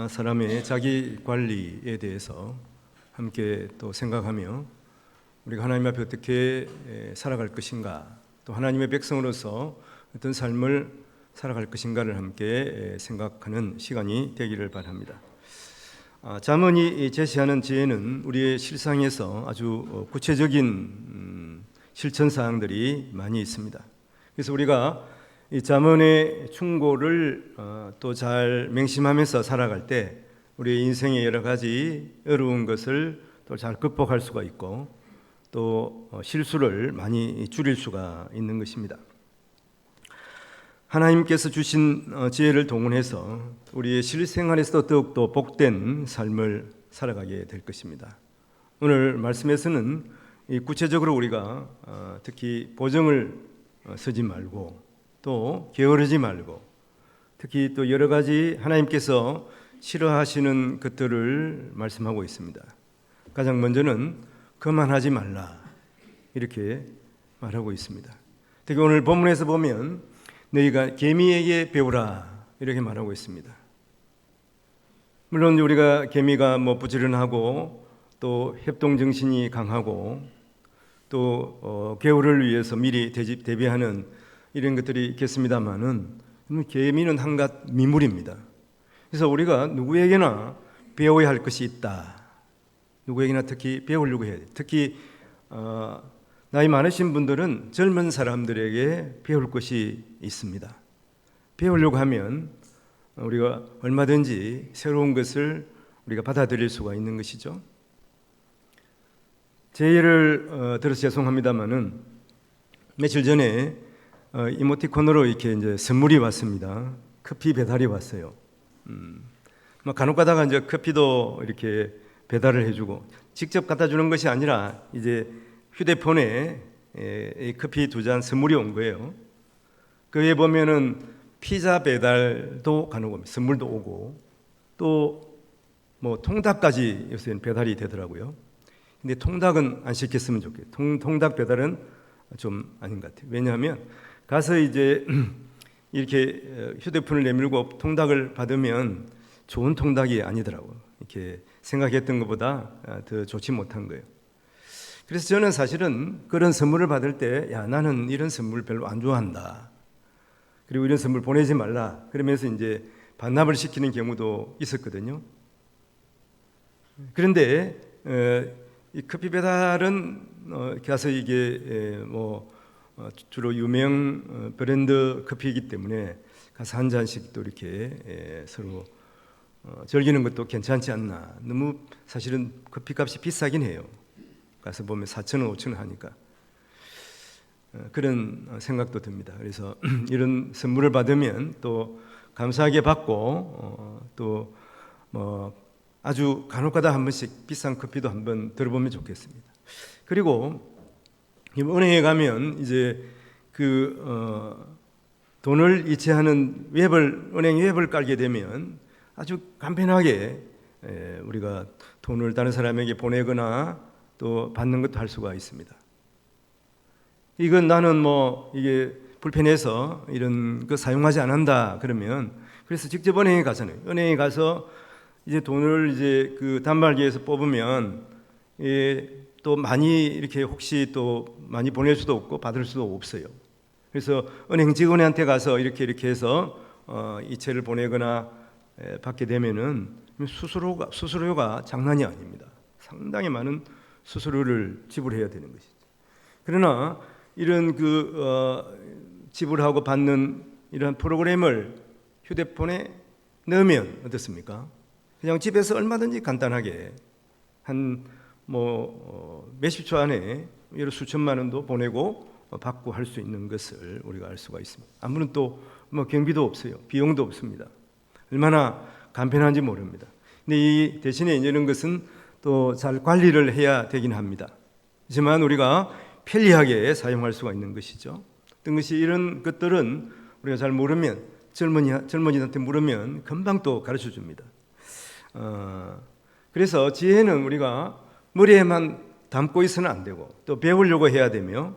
사람의 자기 관리에 대해서 함께 또 생각하며 우리가 하나님 앞에 어떻게 살아갈 것인가, 또 하나님의 백성으로서 어떤 삶을 살아갈 것인가를 함께 생각하는 시간이 되기를 바랍니다. 잠언이 제시하는 지혜는 우리의 실상에서 아주 구체적인 실천 사항들이 많이 있습니다. 그래서 우리가 이 잠언의 충고를 또 잘 맹심하면서 살아갈 때 우리의 인생의 여러 가지 어려운 것을 또 잘 극복할 수가 있고 또 실수를 많이 줄일 수가 있는 것입니다. 하나님께서 주신 지혜를 동원해서 우리의 실생활에서도 더욱더 복된 삶을 살아가게 될 것입니다. 오늘 말씀에서는 구체적으로 우리가 특히 보정을 쓰지 말고 또 게으르지 말고 특히 또 여러 가지 하나님께서 싫어하시는 것들을 말씀하고 있습니다. 가장 먼저는 거만하지 말라 이렇게 말하고 있습니다. 특히 오늘 본문에서 보면 너희가 개미에게 배우라 이렇게 말하고 있습니다. 물론 우리가 개미가 부지런하고 또 협동정신이 강하고 또 겨울을 위해서 미리 대비하는 이런 것들이 있겠습니다만은 개미는 한갓 미물입니다. 그래서 우리가 누구에게나 배워야 할 것이 있다. 누구에게나 특히 배우려고 해야 돼. 특히 나이 많으신 분들은 젊은 사람들에게 배울 것이 있습니다. 배우려고 하면 우리가 얼마든지 새로운 것을 우리가 받아들일 수가 있는 것이죠. 제 예를 들어서 죄송합니다만은 며칠 전에 이모티콘으로 이렇게 이제 선물이 왔습니다. 커피 배달이 왔어요. 간혹 가다가 이제 커피도 이렇게 배달을 해주고 직접 갖다 주는 것이 아니라 이제 휴대폰에 이 커피 2잔 선물이 온 거예요. 그 위에 보면은 피자 배달도 간혹 옵니다. 선물도 오고 또 통닭까지 요새는 배달이 되더라고요. 근데 통닭은 안 시켰으면 좋겠어요. 통닭 배달은 좀 아닌 것 같아요. 왜냐하면 가서 이제 이렇게 휴대폰을 내밀고 통닭을 받으면 좋은 통닭이 아니더라고요. 이렇게 생각했던 것보다 더 좋지 못한 거예요. 그래서 저는 사실은 그런 선물을 받을 때 나는 이런 선물 별로 안 좋아한다. 그리고 이런 선물 보내지 말라. 그러면서 이제 반납을 시키는 경우도 있었거든요. 그런데 이 커피 배달은 가서 이게 주로 유명 브랜드 커피이기 때문에 가서 한 잔씩 또 이렇게 서로 즐기는 것도 괜찮지 않나. 너무 사실은 커피값이 비싸긴 해요. 가서 보면 4,000원, 5,000원 하니까 그런 생각도 듭니다. 그래서 이런 선물을 받으면 또 감사하게 받고 또 아주 간혹가다 한 번씩 비싼 커피도 한번 들어보면 좋겠습니다. 그리고 은행에 가면 이제 돈을 이체하는 은행 웹을 깔게 되면 아주 간편하게 우리가 돈을 다른 사람에게 보내거나 또 받는 것도 할 수가 있습니다. 이건 나는 이게 불편해서 이런 거 사용하지 않는다 그러면 그래서 직접 은행에 가잖아요. 은행에 가서 이제 돈을 이제 그 단말기에서 뽑으면 또 많이 이렇게 혹시 또 많이 보낼 수도 없고 받을 수도 없어요. 그래서 은행 직원한테 가서 이렇게 해서 이체를 보내거나 받게 되면은 수수료가 장난이 아닙니다. 상당히 많은 수수료를 지불해야 되는 것이죠. 그러나 이런 지불하고 받는 이런 프로그램을 휴대폰에 넣으면 어떻습니까? 그냥 집에서 얼마든지 간단하게 한 몇십 초 안에 여러 수천만 원도 보내고 받고 할 수 있는 것을 우리가 알 수가 있습니다. 아무런 또 경비도 없어요. 비용도 없습니다. 얼마나 간편한지 모릅니다. 근데 이 대신에 이런 것은 또 잘 관리를 해야 되긴 합니다. 하지만 우리가 편리하게 사용할 수가 있는 것이죠. 어떤 것이 이런 것들은 우리가 잘 모르면 젊은이한테 물으면 금방 또 가르쳐 줍니다. 그래서 지혜는 우리가 머리에만 담고 있어는 안 되고 또 배우려고 해야 되며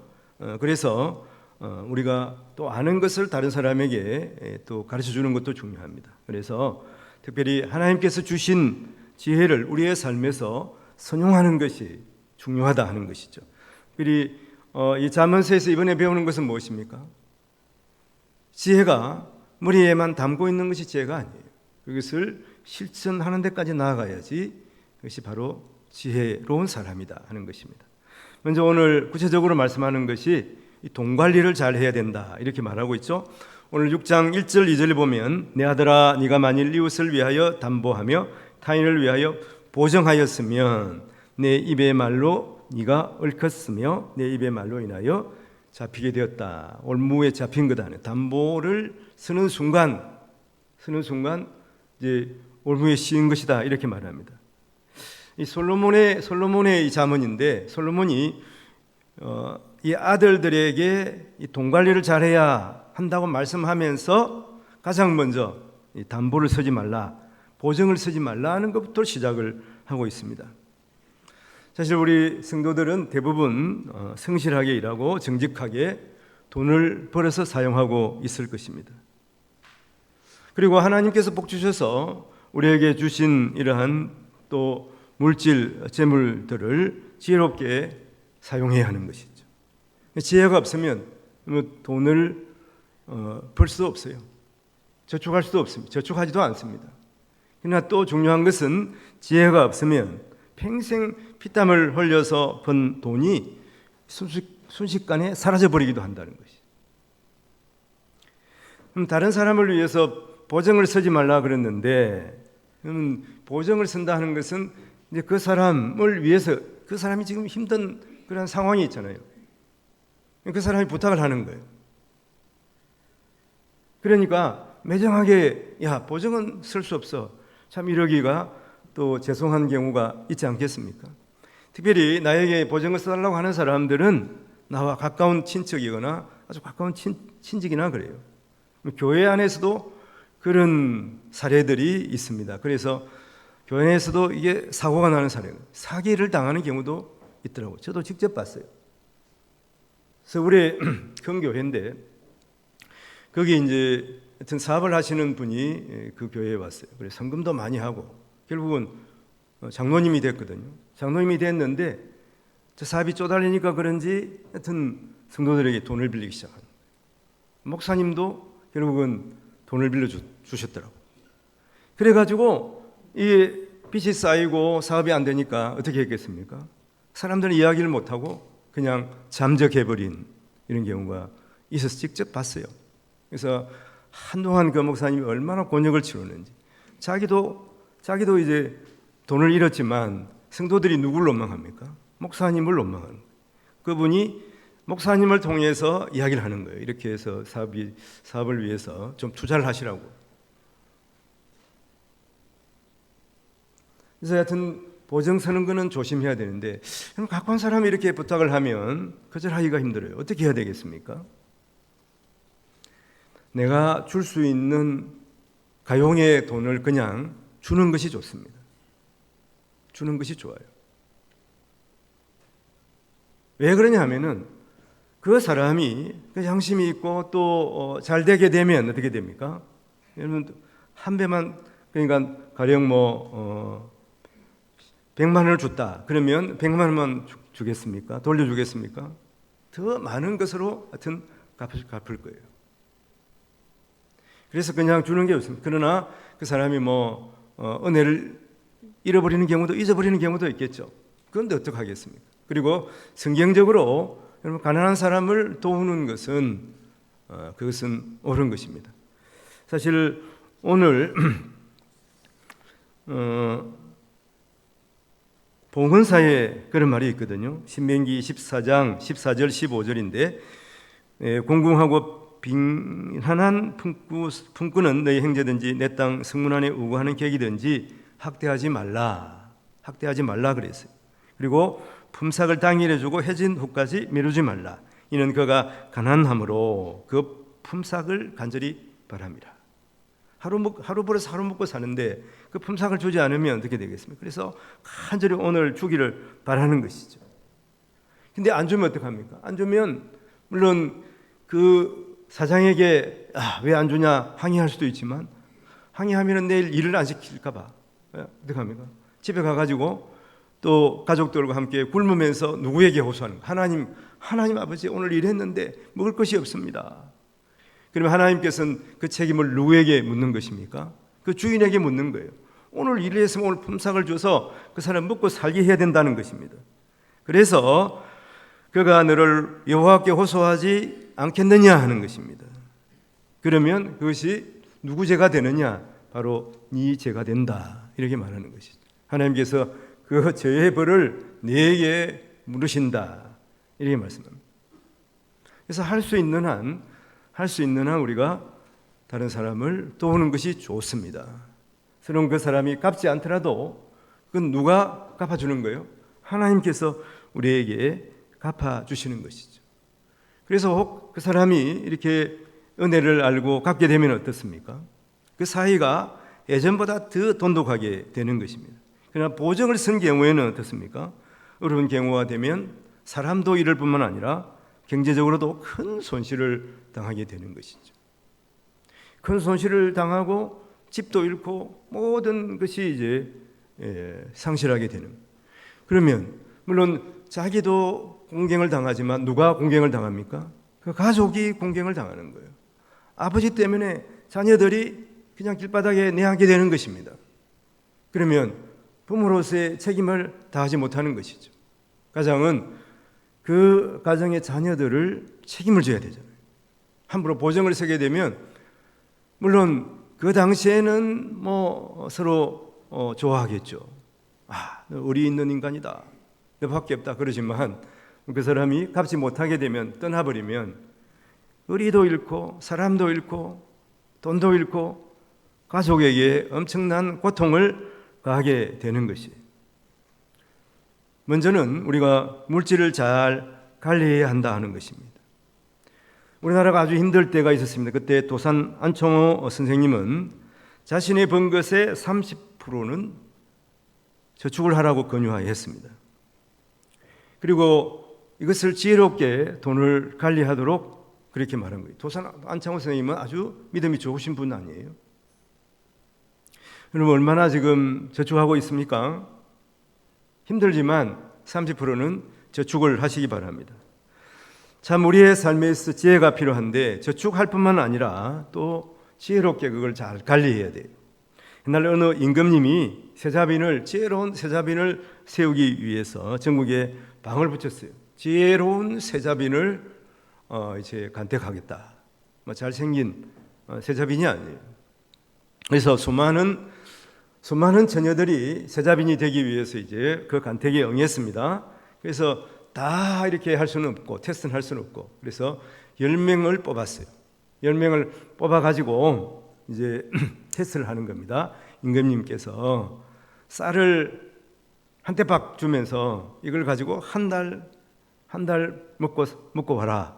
그래서 우리가 또 아는 것을 다른 사람에게 또 가르쳐 주는 것도 중요합니다. 그래서 특별히 하나님께서 주신 지혜를 우리의 삶에서 선용하는 것이 중요하다 하는 것이죠. 특별히 이 잠언서에서 이번에 배우는 것은 무엇입니까? 지혜가 머리에만 담고 있는 것이 지혜가 아니에요. 그것을 실천하는 데까지 나아가야지 그것이 바로 지혜로운 사람이다 하는 것입니다. 먼저 오늘 구체적으로 말씀하는 것이 돈 관리를 잘 해야 된다 이렇게 말하고 있죠. 오늘 6장 1절 2절에 보면 내 아들아 네가 만일 이웃을 위하여 담보하며 타인을 위하여 보정하였으면 내 입의 말로 네가 얽혔으며 내 입의 말로 인하여 잡히게 되었다. 올무에 잡힌 거다. 담보를 쓰는 순간 이제 올무에 씌인 것이다 이렇게 말합니다. 이 솔로몬의 이 잠언인데 솔로몬이 이 아들들에게 이 돈 관리를 잘해야 한다고 말씀하면서 가장 먼저 이 담보를 서지 말라, 보증을 서지 말라는 것부터 시작을 하고 있습니다. 사실 우리 성도들은 대부분 성실하게 일하고 정직하게 돈을 벌어서 사용하고 있을 것입니다. 그리고 하나님께서 복 주셔서 우리에게 주신 이러한 또 물질, 재물들을 지혜롭게 사용해야 하는 것이죠. 지혜가 없으면 돈을 벌 수 없어요. 저축할 수도 없습니다. 저축하지도 않습니다. 그러나 또 중요한 것은 지혜가 없으면 평생 피땀을 흘려서 번 돈이 순식간에 사라져버리기도 한다는 것이. 다른 사람을 위해서 보증을 서지 말라 그랬는데 보증을 쓴다 하는 것은 이제 그 사람을 위해서 그 사람이 지금 힘든 그런 상황이 있잖아요. 그 사람이 부탁을 하는 거예요. 그러니까 매정하게 야 보증은 쓸 수 없어. 참 이러기가 또 죄송한 경우가 있지 않겠습니까? 특별히 나에게 보증을 써달라고 하는 사람들은 나와 가까운 친척이거나 아주 가까운 친직이나 그래요. 교회 안에서도 그런 사례들이 있습니다. 그래서 교회 안에서도 이게 사고가 나는 사례가 사기를 당하는 경우도 있더라고요. 저도 직접 봤어요. 서울의 큰 교회인데 거기 이제 하여튼 사업을 하시는 분이 그 교회에 왔어요. 그래서 성금도 많이 하고 결국은 장로님이 됐거든요. 장로님이 됐는데 저 사업이 쪼달리니까 그런지 하여튼 성도들에게 돈을 빌리기 시작한 거예요. 목사님도 결국은 돈을 빌려 주셨더라고요. 그래가지고 이 빚이 쌓이고 사업이 안 되니까 어떻게 했겠습니까? 사람들은 이야기를 못하고 그냥 잠적해버린 이런 경우가 있어서 직접 봤어요. 그래서 한동안 그 목사님이 얼마나 곤욕을 치렀는지 자기도 이제 돈을 잃었지만 성도들이 누굴 원망합니까? 목사님을 원망하는 거예요. 그분이 목사님을 통해서 이야기를 하는 거예요. 이렇게 해서 사업을 위해서 좀 투자를 하시라고. 그래서 하여튼 보증 서는 거는 조심해야 되는데 가까운 사람이 이렇게 부탁을 하면 거절하기가 힘들어요. 어떻게 해야 되겠습니까? 내가 줄 수 있는 가용의 돈을 그냥 주는 것이 좋습니다. 주는 것이 좋아요. 왜 그러냐 하면은 그 사람이 양심이 있고 또 잘 되게 되면 어떻게 됩니까? 여러분 한 배만 그러니까 가령 100만 원을 줬다. 그러면 100만 원만 주겠습니까? 돌려주겠습니까? 더 많은 것으로 하여튼 갚을 거예요. 그래서 그냥 주는 게 없습니다. 그러나 그 사람이 은혜를 잃어버리는 경우도 잊어버리는 경우도 있겠죠. 그런데 어떡하겠습니까? 그리고 성경적으로 여러분 가난한 사람을 도우는 것은 그것은 옳은 것입니다. 사실 오늘 봉헌사에 그런 말이 있거든요. 신명기 14장 14절 15절인데 공궁하고 빈한한 품꾼은 너희 형제든지 내 땅 성문 안에 우거하는 객이든지 학대하지 말라 그랬어요. 그리고 품삯을 당일에 주고 해진 후까지 미루지 말라. 이는 그가 가난함으로 그 품삯을 간절히 바랍니다. 하루 벌어서 하루 먹고 사는데 그 품삯을 주지 않으면 어떻게 되겠습니까? 그래서 간절히 오늘 주기를 바라는 것이죠. 근데 안 주면 어떡합니까? 안 주면 물론 그 사장에게 왜 안 주냐 항의할 수도 있지만 항의하면 내일 일을 안 시킬까 봐. 어떻게 합니까? 집에 가가지고 또 가족들과 함께 굶으면서 누구에게 호소하는 거예요? 하나님 아버지 오늘 일했는데 먹을 것이 없습니다. 그러면 하나님께서는 그 책임을 누구에게 묻는 것입니까? 그 주인에게 묻는 거예요. 오늘 일을 했으면 오늘 품삯을 줘서 그 사람 먹고 살게 해야 된다는 것입니다. 그래서 그가 너를 여호와께 호소하지 않겠느냐 하는 것입니다. 그러면 그것이 누구 죄가 되느냐? 바로 네 죄가 된다. 이렇게 말하는 것이죠. 하나님께서 그 죄의 벌을 네게 물으신다. 이렇게 말씀합니다. 그래서 할 수 있는 한 우리가 다른 사람을 도우는 것이 좋습니다. 그럼 그 사람이 갚지 않더라도 그건 누가 갚아주는 거예요? 하나님께서 우리에게 갚아주시는 것이죠. 그래서 혹 그 사람이 이렇게 은혜를 알고 갚게 되면 어떻습니까? 그 사이가 예전보다 더 돈독하게 되는 것입니다. 그러나 보증을 쓴 경우에는 어떻습니까? 어려운 경우가 되면 사람도 잃을 뿐만 아니라 경제적으로도 큰 손실을 당하게 되는 것이죠. 큰 손실을 당하고 집도 잃고 모든 것이 이제 상실하게 되는. 그러면 물론 자기도 공경을 당하지만 누가 공경을 당합니까? 그 가족이 공경을 당하는 거예요. 아버지 때문에 자녀들이 그냥 길바닥에 내하게 되는 것입니다. 그러면 부모로서의 책임을 다하지 못하는 것이죠. 가장은 그 가정의 자녀들을 책임을 져야 되잖아요. 함부로 보증을 서게 되면 물론 그 당시에는 뭐 서로 좋아하겠죠. 너 의리 있는 인간이다. 너밖에 없다. 그러지만 그 사람이 갚지 못하게 되면 떠나버리면 의리도 잃고 사람도 잃고 돈도 잃고 가족에게 엄청난 고통을 가하게 되는 것이. 먼저는 우리가 물질을 잘 관리해야 한다 하는 것입니다. 우리나라가 아주 힘들 때가 있었습니다. 그때 도산 안총호 선생님은 자신의 번 것의 30%는 저축을 하라고 권유했습니다. 그리고 이것을 지혜롭게 돈을 관리하도록 그렇게 말한 거예요. 도산 안총호 선생님은 아주 믿음이 좋으신 분 아니에요? 여러분 얼마나 지금 저축하고 있습니까? 힘들지만 30%는 저축을 하시기 바랍니다. 참 우리의 삶에서 지혜가 필요한데 저축할 뿐만 아니라 또 지혜롭게 그걸 잘 관리해야 돼요. 옛날 어느 임금님이 지혜로운 세자빈을 세우기 위해서 전국에 방을 붙였어요. 지혜로운 세자빈을 이제 간택하겠다. 잘생긴 세자빈이 아니에요. 그래서 수많은 처녀들이 세자빈이 되기 위해서 이제 그 간택에 응했습니다. 그래서 다 이렇게 할 수는 없고 테스트는 할 수는 없고 그래서 10명을 뽑았어요. 10명을 뽑아가지고 이제 테스트를 하는 겁니다. 임금님께서 쌀을 한 대박 주면서 이걸 가지고 한 달 먹고 와라.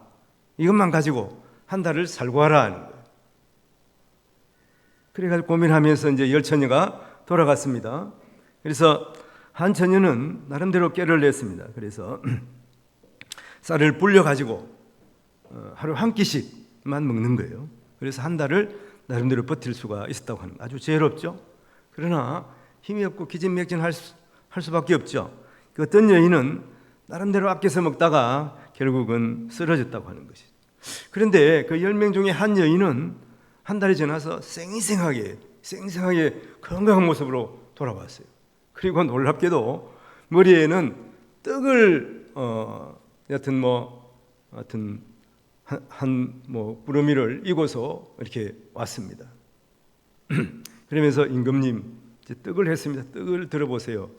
이것만 가지고 한 달을 살고 와라 하는 거예요. 그래가지고 고민하면서 이제 10처녀가 돌아갔습니다. 그래서 한 처녀는 나름대로 깨를 냈습니다. 그래서 쌀을 불려가지고 하루 한 끼씩만 먹는 거예요. 그래서 한 달을 나름대로 버틸 수가 있었다고 하는 거예요. 아주 지혜롭죠? 그러나 힘이 없고 기진맥진할 수밖에 없죠. 그 어떤 여인은 나름대로 아껴서 먹다가 결국은 쓰러졌다고 하는 것이죠. 그런데 그 10명 중에 한 여인은 한 달이 지나서 쌩쌩하게 건강한 모습으로 돌아왔어요. 그리고 놀랍게도 머리에는 떡을 여튼 한 꾸러미를 이고서 이렇게 왔습니다. 그러면서 임금님 이제 떡을 했습니다. 떡을 들어보세요.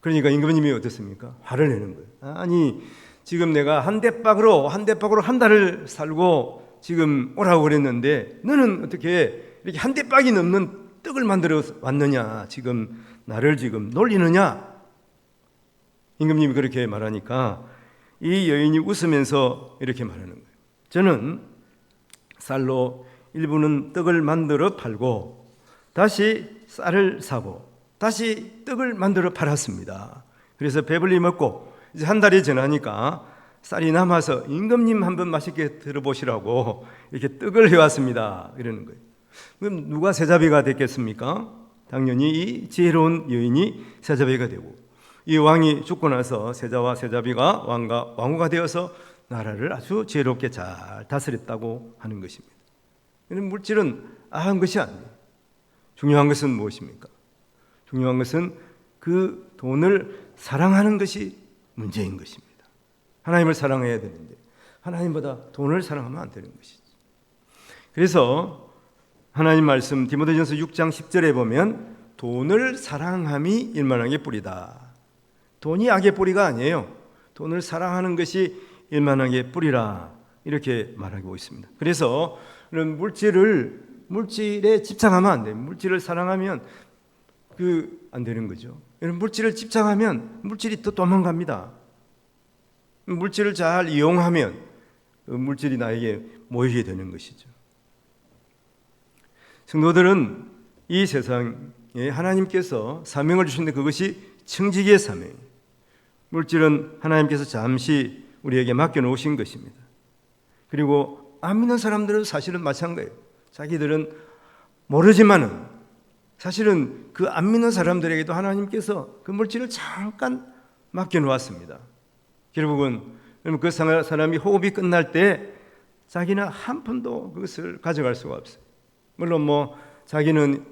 그러니까 임금님이 어떻습니까? 화를 내는 거예요. 아니 지금 내가 한 대박으로 한 달을 살고 지금 오라고 그랬는데 너는 어떻게 이렇게 한 대박이 넘는 떡을 만들어 왔느냐? 지금 나를 지금 놀리느냐? 임금님이 그렇게 말하니까 이 여인이 웃으면서 이렇게 말하는 거예요. 저는 쌀로 일부는 떡을 만들어 팔고 다시 쌀을 사고 다시 떡을 만들어 팔았습니다. 그래서 배불리 먹고 이제 한 달이 지나니까 쌀이 남아서 임금님 한번 맛있게 들어보시라고 이렇게 떡을 해왔습니다. 이러는 거예요. 그럼 누가 세자비가 됐겠습니까? 당연히 이 지혜로운 여인이 세자비가 되고, 이 왕이 죽고 나서 세자와 세자비가 왕과 왕후가 되어서 나라를 아주 지혜롭게 잘 다스렸다고 하는 것입니다. 물질은 아한 것이 아니에요. 중요한 것은 무엇입니까? 중요한 것은 그 돈을 사랑하는 것이 문제인 것입니다. 하나님을 사랑해야 되는데 하나님보다 돈을 사랑하면 안 되는 것이죠. 그래서 하나님 말씀 디모데전서 6장 10절에 보면 돈을 사랑함이 일만하게 뿌리다. 돈이 악의 뿌리가 아니에요. 돈을 사랑하는 것이 일만하게 뿌리라, 이렇게 말하고 있습니다. 그래서 물질에 집착하면 안 돼요. 물질을 사랑하면 안 되는 거죠. 물질을 집착하면 물질이 또 도망갑니다. 물질을 잘 이용하면 물질이 나에게 모이게 되는 것이죠. 성도들은 이 세상에 하나님께서 사명을 주시는데 그것이 청지기의 사명. 물질은 하나님께서 잠시 우리에게 맡겨놓으신 것입니다. 그리고 안 믿는 사람들은 사실은 마찬가지예요. 자기들은 모르지만은 사실은 그 안 믿는 사람들에게도 하나님께서 그 물질을 잠깐 맡겨놓았습니다. 결국은 그 사람이 호흡이 끝날 때 자기는 한 푼도 그것을 가져갈 수가 없어요. 물론 자기는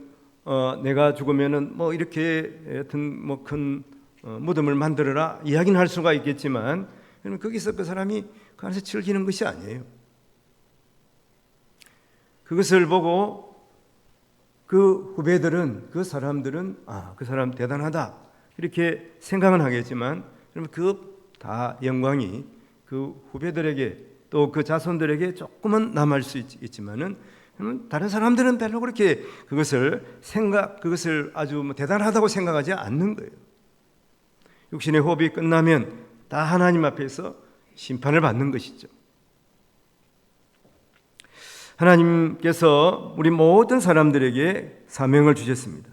내가 죽으면은 이렇게 하여튼 큰 무덤을 만들어라 이야기는 할 수가 있겠지만, 거기서 그 사람이 그 안에서 즐기는 것이 아니에요. 그것을 보고 그 후배들은, 그 사람들은 그 사람 대단하다 이렇게 생각은 하겠지만, 그 다 영광이 그 후배들에게 또 그 자손들에게 조금은 남을 수 있지만은 다른 사람들은 별로 그렇게 그것을 아주 대단하다고 생각하지 않는 거예요. 육신의 호흡이 끝나면 다 하나님 앞에서 심판을 받는 것이죠. 하나님께서 우리 모든 사람들에게 사명을 주셨습니다.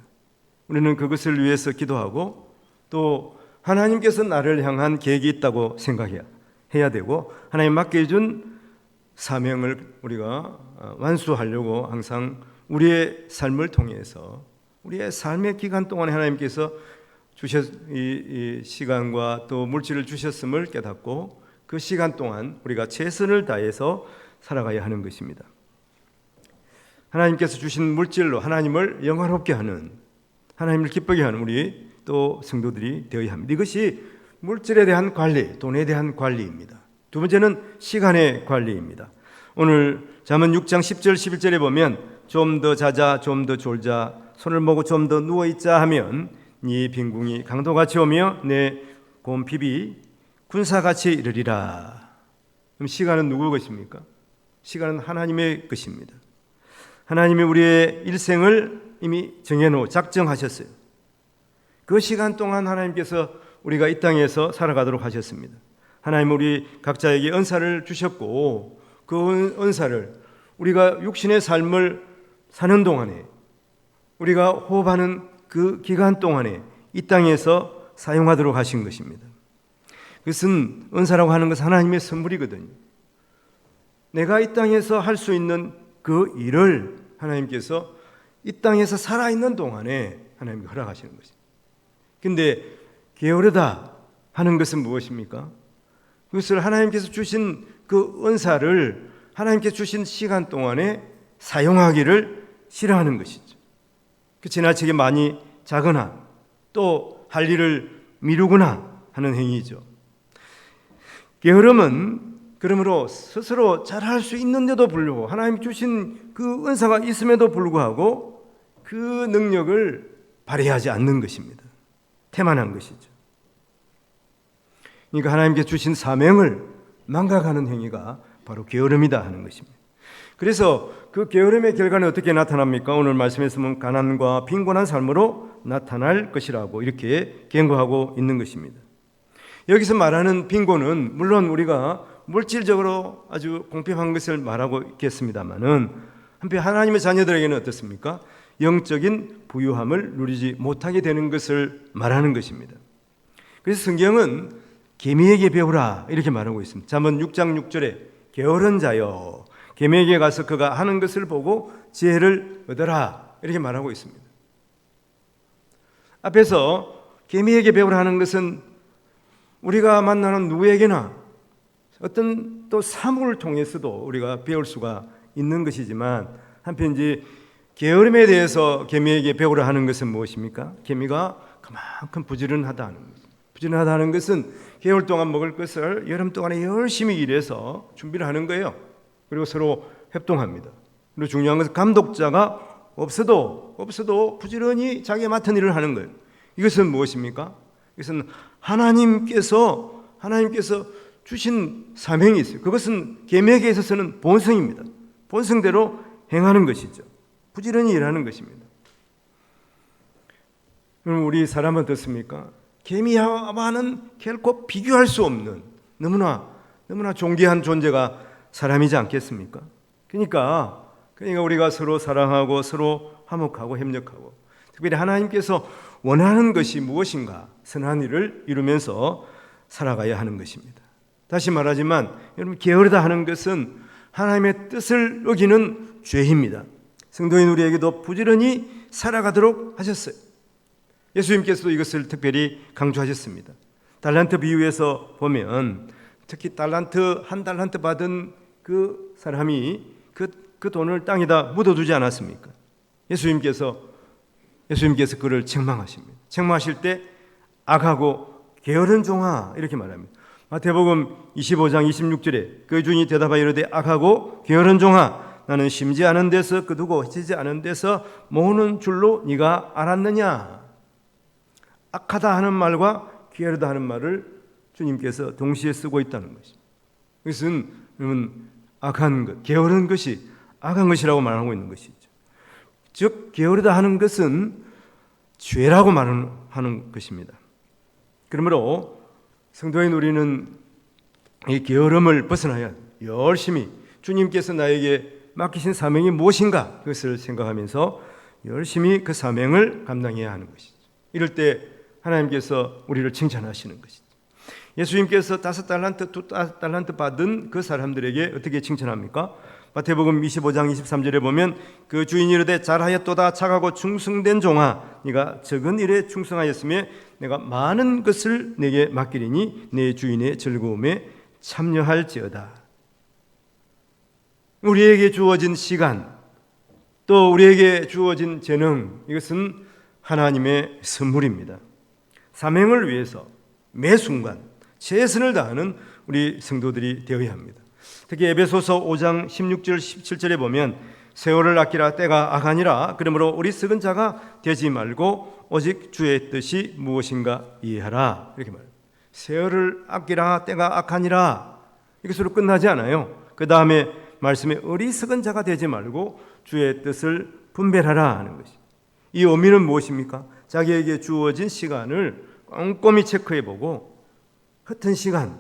우리는 그것을 위해서 기도하고, 또 하나님께서 나를 향한 계획이 있다고 생각해야 되고, 하나님 맡겨준 사명을 우리가 완수하려고 항상 우리의 삶을 통해서, 우리의 삶의 기간 동안에 하나님께서 이 시간과 또 물질을 주셨음을 깨닫고 그 시간 동안 우리가 최선을 다해서 살아가야 하는 것입니다. 하나님께서 주신 물질로 하나님을 영화롭게 하는, 하나님을 기쁘게 하는 우리 또 성도들이 되어야 합니다. 이것이 물질에 대한 관리, 돈에 대한 관리입니다. 두 번째는 시간의 관리입니다. 오늘 잠언 6장 10절 11절에 보면 좀 더 자자, 좀 더 졸자, 손을 모고 좀 더 누워있자 하면 네 빈궁이 강도같이 오며 내 곰핍이 군사같이 이르리라. 그럼 시간은 누구 것입니까? 시간은 하나님의 것입니다. 하나님이 우리의 일생을 이미 작정하셨어요. 그 시간 동안 하나님께서 우리가 이 땅에서 살아가도록 하셨습니다. 하나님 우리 각자에게 은사를 주셨고, 그 은사를 우리가 육신의 삶을 사는 동안에, 우리가 호흡하는 그 기간 동안에 이 땅에서 사용하도록 하신 것입니다. 그것은 은사라고 하는 것은 하나님의 선물이거든요. 내가 이 땅에서 할 수 있는 그 일을 하나님께서 이 땅에서 살아있는 동안에 하나님께 허락하시는 것입니다. 근데 게으르다 하는 것은 무엇입니까? 그것을 하나님께서 주신 그 은사를 하나님께서 주신 시간 동안에 사용하기를 싫어하는 것이죠. 그 지나치게 많이 자거나 또 할 일을 미루거나 하는 행위죠. 게으름은 그러므로 스스로 잘할 수 있는데도 불구하고, 하나님 주신 그 은사가 있음에도 불구하고 그 능력을 발휘하지 않는 것입니다. 태만한 것이죠. 그러니까 하나님께 주신 사명을 망각하는 행위가 바로 게으름이다 하는 것입니다. 그래서 그 게으름의 결과는 어떻게 나타납니까? 오늘 말씀에서 보면 가난과 빈곤한 삶으로 나타날 것이라고 이렇게 경고하고 있는 것입니다. 여기서 말하는 빈곤은 물론 우리가 물질적으로 아주 공평한 것을 말하고 있겠습니다만은, 한편 하나님의 자녀들에게는 어떻습니까? 영적인 부유함을 누리지 못하게 되는 것을 말하는 것입니다. 그래서 성경은 개미에게 배우라 이렇게 말하고 있습니다. 잠언 6장 6절에 게으른 자여, 개미에게 가서 그가 하는 것을 보고 지혜를 얻어라 이렇게 말하고 있습니다. 앞에서 개미에게 배우라 하는 것은 우리가 만나는 누구에게나 어떤 또 사물을 통해서도 우리가 배울 수가 있는 것이지만, 한편 이제 게으름에 대해서 개미에게 배우라 하는 것은 무엇입니까? 개미가 그만큼 부지런하다는 것. 부지런하다는 것은 겨울 동안 먹을 것을 여름 동안에 열심히 일해서 준비를 하는 거예요. 그리고 서로 협동합니다. 그리고 중요한 것은 감독자가 없어도 부지런히 자기가 맡은 일을 하는 거예요. 이것은 무엇입니까? 이것은 하나님께서 주신 사명이 있어요. 그것은 개미에게 있어서는 본성입니다. 본성대로 행하는 것이죠. 부지런히 일하는 것입니다. 그럼 우리 사람은 어떻습니까? 개미와는 결코 비교할 수 없는 너무나 존귀한 존재가 사람이지 않겠습니까? 그러니까 우리가 서로 사랑하고 서로 화목하고 협력하고, 특별히 하나님께서 원하는 것이 무엇인가 선한 일을 이루면서 살아가야 하는 것입니다. 다시 말하지만 여러분, 게으르다 하는 것은 하나님의 뜻을 어기는 죄입니다. 성도인 우리에게도 부지런히 살아가도록 하셨어요. 예수님께서도 이것을 특별히 강조하셨습니다. 달란트 비유에서 보면 특히 한 달란트 받은 그 사람이 그 돈을 땅에다 묻어두지 않았습니까? 예수님께서 그를 책망하십니다. 책망하실 때 악하고 게으른 종아 이렇게 말합니다. 마태복음 25장 26절에 그 주인이 대답하여 이르되 악하고 게으른 종아, 나는 심지 않은 데서 거두고 헤치지 않은 데서 모으는 줄로 네가 알았느냐. 악하다 하는 말과 게으르다 하는 말을 주님께서 동시에 쓰고 있다는 것입니다. 이것은 여러분, 악한 것, 게으른 것이 악한 것이라고 말하고 있는 것이죠. 즉 게으르다 하는 것은 죄라고 말하는 것입니다. 그러므로 성도인 우리는 이 게으름을 벗어나야 열심히 주님께서 나에게 맡기신 사명이 무엇인가 그것을 생각하면서 열심히 그 사명을 감당해야 하는 것이죠. 이럴 때 하나님께서 우리를 칭찬하시는 것이죠. 예수님께서 5달란트, 2달란트 받은 그 사람들에게 어떻게 칭찬합니까? 마태복음 25장 23절에 보면 그 주인이 이르되 잘하였도다 착하고 충성된 종아, 네가 적은 일에 충성하였으며 내가 많은 것을 내게 맡기리니 내 주인의 즐거움에 참여할지어다. 우리에게 주어진 시간, 또 우리에게 주어진 재능, 이것은 하나님의 선물입니다. 사명을 위해서 매 순간 최선을 다하는 우리 성도들이 되어야 합니다. 특히 에베소서 5장 16절 17절에 보면 세월을 아끼라 때가 악하니라. 그러므로 우리 썩은 자가 되지 말고 오직 주의 뜻이 무엇인가 이해하라. 이렇게 말해요. 세월을 아끼라 때가 악하니라. 이것으로 끝나지 않아요. 그 다음에 말씀에 어리석은 자가 되지 말고 주의 뜻을 분별하라 하는 것이. 이 의미는 무엇입니까? 자기에게 주어진 시간을 꼼꼼히 체크해보고 허튼 시간,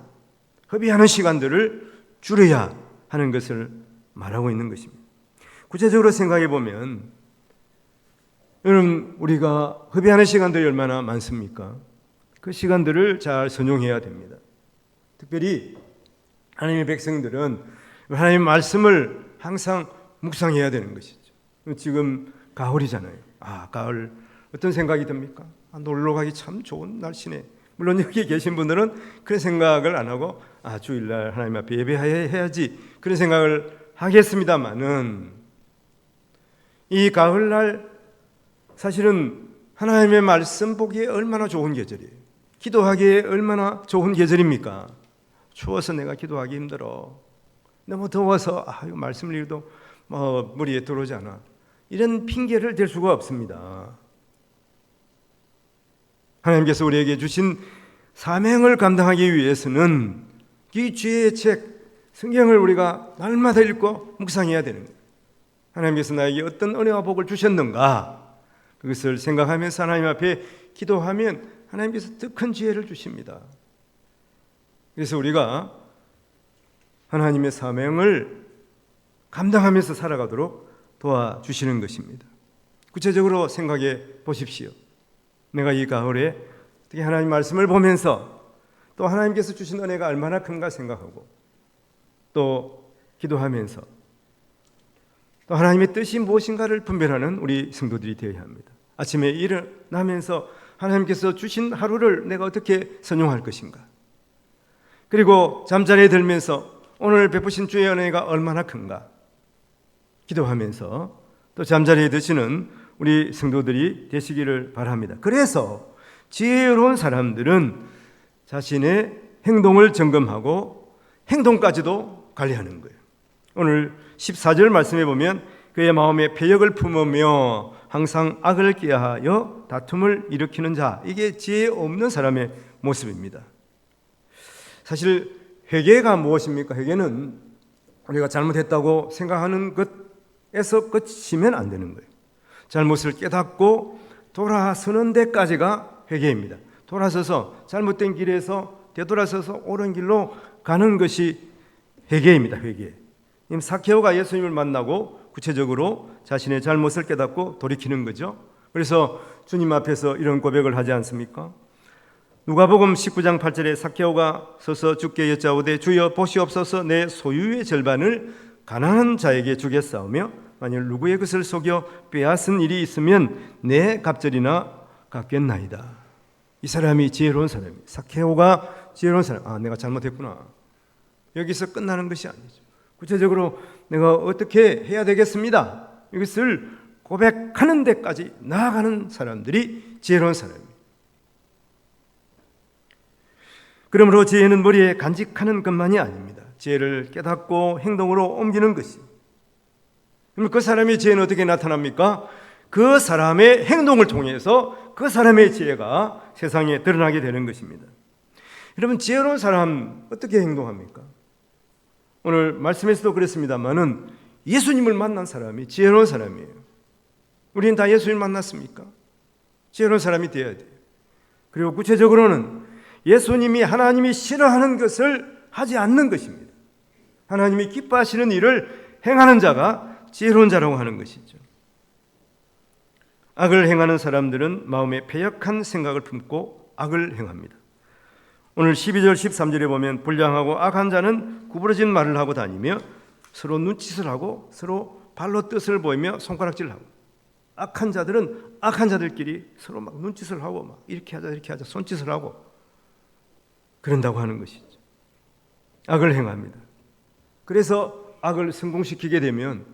허비하는 시간들을 줄여야 하는 것을 말하고 있는 것입니다. 구체적으로 생각해 보면 여러분, 우리가 허비하는 시간들이 얼마나 많습니까? 그 시간들을 잘 선용해야 됩니다. 특별히 하나님의 백성들은 하나님의 말씀을 항상 묵상해야 되는 것이죠. 지금 가을이잖아요. 가을 어떤 생각이 듭니까? 놀러 가기 참 좋은 날씨네. 물론 여기 계신 분들은 그런 생각을 안 하고 주일날 하나님 앞에 예배해야지 그런 생각을 하겠습니다만은, 이 가을날 사실은 하나님의 말씀 보기에 얼마나 좋은 계절이에요. 기도하기에 얼마나 좋은 계절입니까? 추워서 내가 기도하기 힘들어, 너무 더워서 이거 말씀을 읽어도 머리에 들어오지 않아, 이런 핑계를 댈 수가 없습니다. 하나님께서 우리에게 주신 사명을 감당하기 위해서는 이 지혜의 책 성경을 우리가 날마다 읽고 묵상해야 되는 거예요. 하나님께서 나에게 어떤 은혜와 복을 주셨는가, 그것을 생각하면서 하나님 앞에 기도하면 하나님께서 더 큰 지혜를 주십니다. 그래서 우리가 하나님의 사명을 감당하면서 살아가도록 도와주시는 것입니다. 구체적으로 생각해 보십시오. 내가 이 가을에 어떻게 하나님 말씀을 보면서 또 하나님께서 주신 은혜가 얼마나 큰가 생각하고 또 기도하면서 또 하나님의 뜻이 무엇인가를 분별하는 우리 성도들이 되어야 합니다. 아침에 일어나면서 하나님께서 주신 하루를 내가 어떻게 선용할 것인가, 그리고 잠자리에 들면서 오늘 베푸신 주의 은혜가 얼마나 큰가 기도하면서 또 잠자리에 드시는 우리 성도들이 되시기를 바랍니다. 그래서 지혜로운 사람들은 자신의 행동을 점검하고 행동까지도 관리하는 거예요. 오늘 14절 말씀해 보면 그의 마음에 패역을 품으며 항상 악을 꾀하여 다툼을 일으키는 자, 이게 지혜 없는 사람의 모습입니다. 사실 회개가 무엇입니까? 회개는 우리가 잘못했다고 생각하는 것에서 끝이면 안 되는 거예요. 잘못을 깨닫고 돌아서는 데까지가 회개입니다. 돌아서서 잘못된 길에서 되돌아서서 옳은 길로 가는 것이 회개입니다. 회개. 삭개오가 예수님을 만나고 구체적으로 자신의 잘못을 깨닫고 돌이키는 거죠. 그래서 주님 앞에서 이런 고백을 하지 않습니까? 누가복음 19장 8절에 삭개오가 서서 주께 여짜오되 주여 보시옵소서 내 소유의 절반을 가난한 자에게 주겠사오며 만일 누구의 것을 속여 빼앗은 일이 있으면 내 갑절이나 갚겠나이다. 이 사람이 지혜로운 사람입니다. 삭개오가 지혜로운 사람. 내가 잘못했구나. 여기서 끝나는 것이 아니죠. 구체적으로 내가 어떻게 해야 되겠습니다, 이것을 고백하는 데까지 나아가는 사람들이 지혜로운 사람입니다. 그러므로 지혜는 머리에 간직하는 것만이 아닙니다. 지혜를 깨닫고 행동으로 옮기는 것이. 그럼 그 사람의 지혜는 어떻게 나타납니까? 그 사람의 행동을 통해서 그 사람의 지혜가 세상에 드러나게 되는 것입니다. 여러분, 지혜로운 사람 어떻게 행동합니까? 오늘 말씀에서도 그랬습니다만은 예수님을 만난 사람이 지혜로운 사람이에요. 우리는 다 예수님을 만났습니까? 지혜로운 사람이 되어야 돼요. 그리고 구체적으로는 예수님이 하나님이 싫어하는 것을 하지 않는 것입니다. 하나님이 기뻐하시는 일을 행하는 자가 지혜로운 자라고 하는 것이죠. 악을 행하는 사람들은 마음에 패역한 생각을 품고 악을 행합니다. 오늘 12절 13절에 보면 불량하고 악한 자는 구부러진 말을 하고 다니며 서로 눈짓을 하고 서로 발로 뜻을 보이며 손가락질을 하고, 악한 자들은 악한 자들끼리 서로 막 눈짓을 하고 막 이렇게 하자 이렇게 하자 손짓을 하고 그런다고 하는 것이죠. 악을 행합니다. 그래서 악을 성공시키게 되면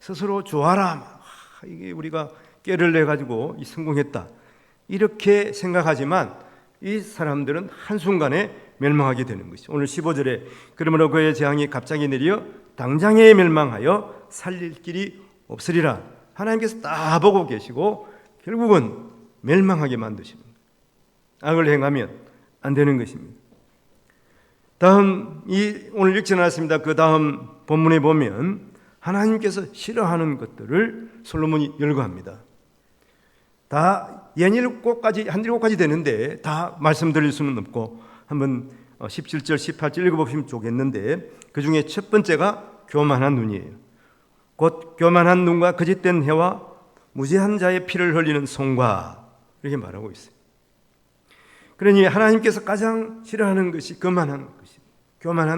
스스로 좋아라, 이게 우리가 깨를 내 가지고 성공했다 이렇게 생각하지만 이 사람들은 한순간에 멸망하게 되는 것이죠. 오늘 15절에 그러므로 그의 재앙이 갑자기 내려 당장에 멸망하여 살릴 길이 없으리라. 하나님께서 다 보고 계시고 결국은 멸망하게 만드시는 거예요. 악을 행하면 안 되는 것입니다. 다음 오늘 읽지 않았습니다. 그 다음 본문에 보면 하나님께서 싫어하는 것들을 솔로몬이 열거합니다. 다 17가지 되는데 다 말씀드릴 수는 없고 한번 17절 18절 읽어보시면 좋겠는데, 그 중에 첫 번째가 교만한 눈이에요. 곧 교만한 눈과 거짓된 혀와 무죄한 자의 피를 흘리는 손과, 이렇게 말하고 있어요. 그러니 하나님께서 가장 싫어하는 것이 교만한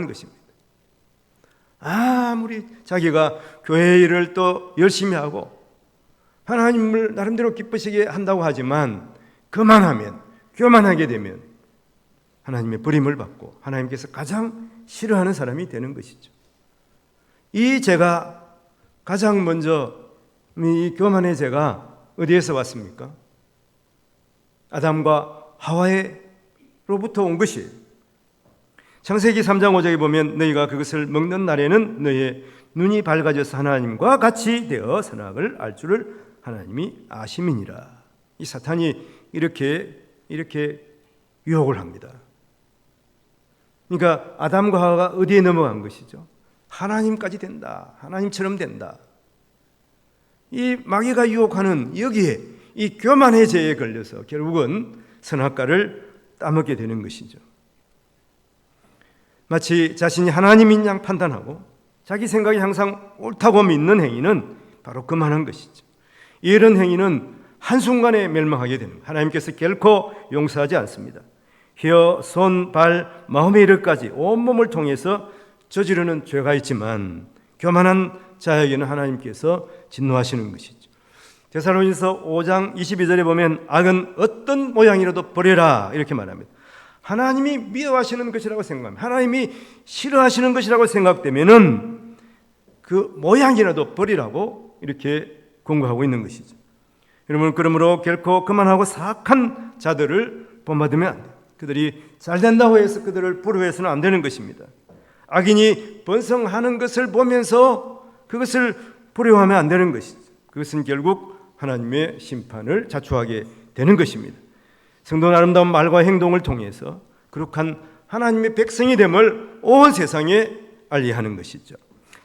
것입니다. 아무리 자기가 교회 일을 또 열심히 하고 하나님을 나름대로 기쁘시게 한다고 하지만 교만하게 되면 하나님의 버림을 받고 하나님께서 가장 싫어하는 사람이 되는 것이죠. 이 죄가 가장 먼저, 이 교만의 죄가 어디에서 왔습니까? 아담과 하와로부터 온 것이에요. 창세기 3장 5절에 보면 너희가 그것을 먹는 날에는 너희의 눈이 밝아져서 하나님과 같이 되어 선악을 알 줄을 하나님이 아심이니라. 이 사탄이 이렇게 유혹을 합니다. 그러니까 아담과 하와가 어디에 넘어간 것이죠? 하나님까지 된다, 하나님처럼 된다. 이 마귀가 유혹하는 여기에 이 교만의 죄에 걸려서 결국은 선악과를 따먹게 되는 것이죠. 마치 자신이 하나님인 양 판단하고 자기 생각이 항상 옳다고 믿는 행위는 바로 그만한 것이죠. 이런 행위는 한순간에 멸망하게 되는 거예요. 하나님께서 결코 용서하지 않습니다. 혀, 손, 발, 마음의 이르까지 온몸을 통해서 저지르는 죄가 있지만 교만한 자에게는 하나님께서 진노하시는 것이죠. 데살로니가서 5장 22절에 보면 악은 어떤 모양이라도 버려라 이렇게 말합니다. 하나님이 미워하시는 것이라고 생각합니다. 하나님이 싫어하시는 것이라고 생각되면은 그 모양이라도 버리라고 이렇게 권고하고 있는 것이죠. 여러분, 그러므로 결코 그만하고 사악한 자들을 본받으면 안 돼요. 그들이 잘 된다고 해서 그들을 부러워해서는 안 되는 것입니다. 악인이 번성하는 것을 보면서 그것을 부러워하면 안 되는 것이죠. 그것은 결국 하나님의 심판을 자초하게 되는 것입니다. 성도는 아름다운 말과 행동을 통해서 거룩한 하나님의 백성이 됨을 온 세상에 알리하는 것이죠.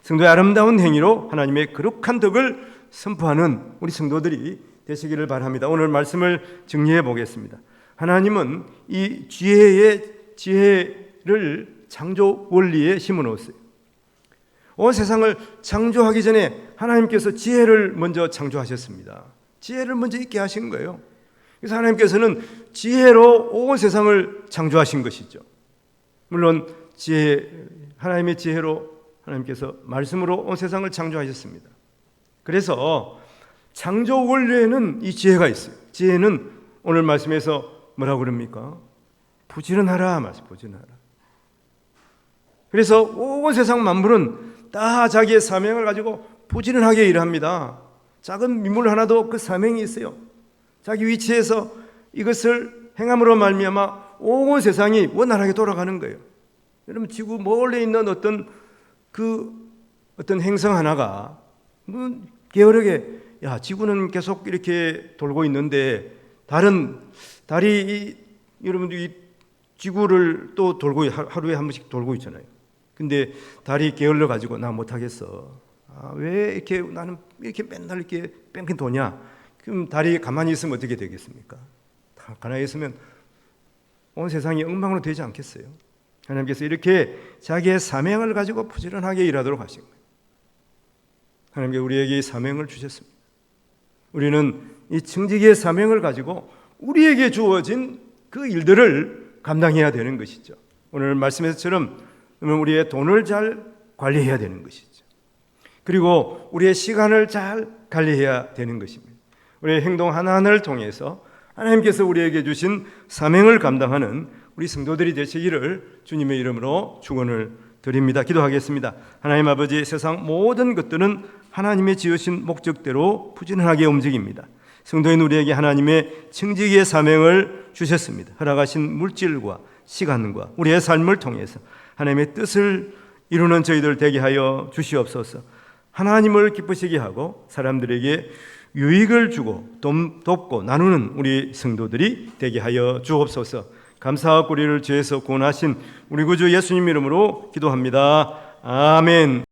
성도의 아름다운 행위로 하나님의 거룩한 덕을 선포하는 우리 성도들이 되시기를 바랍니다. 오늘 말씀을 정리해 보겠습니다. 하나님은 이 지혜를 창조 원리에 심어 놓았어요. 온 세상을 창조하기 전에 하나님께서 지혜를 먼저 창조하셨습니다. 지혜를 먼저 있게 하신 거예요. 그래서 하나님께서는 지혜로 온 세상을 창조하신 것이죠. 물론 하나님의 지혜로 하나님께서 말씀으로 온 세상을 창조하셨습니다. 그래서 창조 원리에는 이 지혜가 있어요. 지혜는 오늘 말씀에서 뭐라고 그럽니까? 부지런하라 말씀, 부지런하라. 그래서 온 세상 만물은 다 자기의 사명을 가지고 부지런하게 일합니다. 작은 민물 하나도 그 사명이 있어요. 자기 위치에서 이것을 행함으로 말미암아 온 세상이 원활하게 돌아가는 거예요. 여러분, 지구 멀리 있는 어떤 행성 하나가 게으르게 지구는 계속 이렇게 돌고 있는데 달이 여러분들 이 지구를 또 돌고 하루에 한 번씩 돌고 있잖아요. 근데 달이 게을러 가지고 나 못하겠어. 왜 이렇게 나는 이렇게 맨날 이렇게 뺑뺑 도냐? 그럼 달이 가만히 있으면 어떻게 되겠습니까? 가만히 있으면 온 세상이 엉망으로 되지 않겠어요? 하나님께서 이렇게 자기의 사명을 가지고 부지런하게 일하도록 하신 거예요. 하나님께서 우리에게 이 사명을 주셨습니다. 우리는 이 청지기의 사명을 가지고 우리에게 주어진 그 일들을 감당해야 되는 것이죠. 오늘 말씀에서처럼 우리의 돈을 잘 관리해야 되는 것이죠. 그리고 우리의 시간을 잘 관리해야 되는 것입니다. 우리의 행동 하나하나를 통해서 하나님께서 우리에게 주신 사명을 감당하는 우리 성도들이 되시기를 주님의 이름으로 축원을 드립니다. 기도하겠습니다. 하나님 아버지, 세상 모든 것들은 하나님의 지으신 목적대로 부지런하게 움직입니다. 성도인 우리에게 하나님의 청지기의 사명을 주셨습니다. 허락하신 물질과 시간과 우리의 삶을 통해서 하나님의 뜻을 이루는 저희들 되게 하여 주시옵소서. 하나님을 기쁘시게 하고 사람들에게 유익을 주고 돕고 나누는 우리 성도들이 되게 하여 주옵소서. 감사와 우리를 죄에서 구원하신 우리 구주 예수님 이름으로 기도합니다. 아멘.